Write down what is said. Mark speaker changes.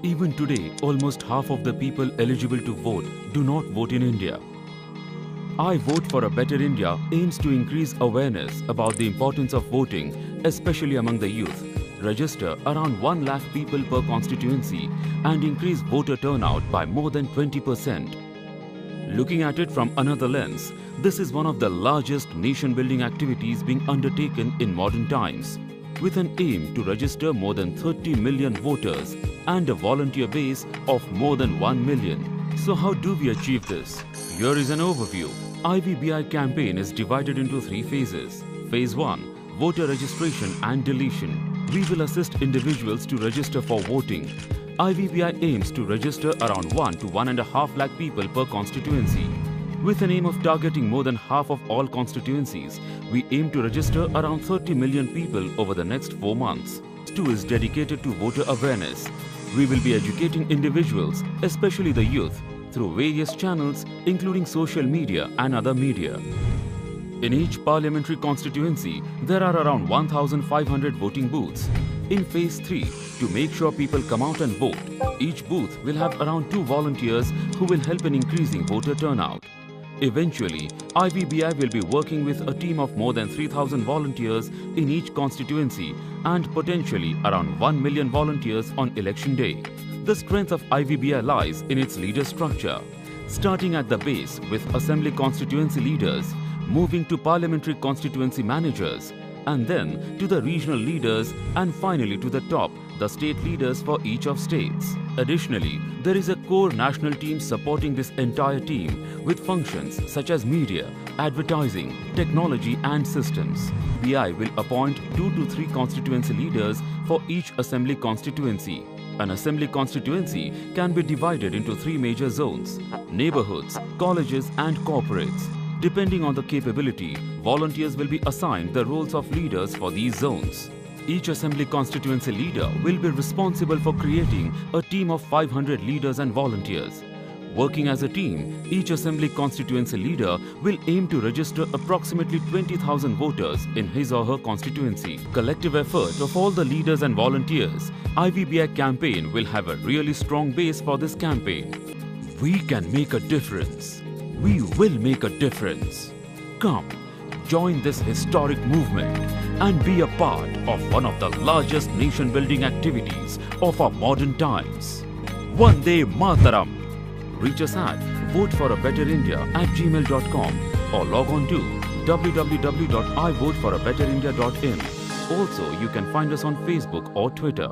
Speaker 1: Even today, almost half of the people eligible to vote do not vote in India. I Vote for a Better India aims to increase awareness about the importance of voting, especially among the youth, register around 1 lakh people per constituency and increase voter turnout by more than 20%. Looking at it from another lens, this is one of the largest nation-building activities being undertaken in modern times, with an aim to register more than 30 million voters and a volunteer base of more than 1 million. So how do we achieve this? Here is an overview. IVBI campaign is divided into 3 phases. Phase 1, voter registration and deletion. We will assist individuals to register for voting. IVBI aims to register around 1 to 1.5 lakh people per constituency. With an aim of targeting more than half of all constituencies, we aim to register around 30 million people over the next 4 months. Phase 2 is dedicated to voter awareness. We will be educating individuals, especially the youth, through various channels including social media and other media. In each parliamentary constituency, there are around 1,500 voting booths. In Phase 3, to make sure people come out and vote, each booth will have around 2 volunteers who will help in increasing voter turnout. Eventually, IVBI will be working with a team of more than 3,000 volunteers in each constituency and potentially around 1 million volunteers on election day. The strength of IVBI lies in its leader structure, starting at the base with assembly constituency leaders, moving to parliamentary constituency managers, and then to the regional leaders, and finally to the top, the state leaders for each of states. Additionally, there is a core national team supporting this entire team with functions such as media, advertising, technology and systems. BI will appoint 2 to 3 constituency leaders for each assembly constituency. An assembly constituency can be divided into 3 major zones: neighborhoods, colleges and corporates. Depending on the capability, volunteers will be assigned the roles of leaders for these zones. Each assembly constituency leader will be responsible for creating a team of 500 leaders and volunteers. Working as a team, each assembly constituency leader will aim to register approximately 20,000 voters in his or her constituency. Collective effort of all the leaders and volunteers, IVBI campaign will have a really strong base for this campaign. We can make a difference. We will make a difference. Come, join this historic movement and be a part of one of the largest nation-building activities of our modern times. Vande Mataram! Reach us at voteforabеттerindia@gmail.com or log on to www.ivoteforabetterindia.in. Also, you can find us on Facebook or Twitter.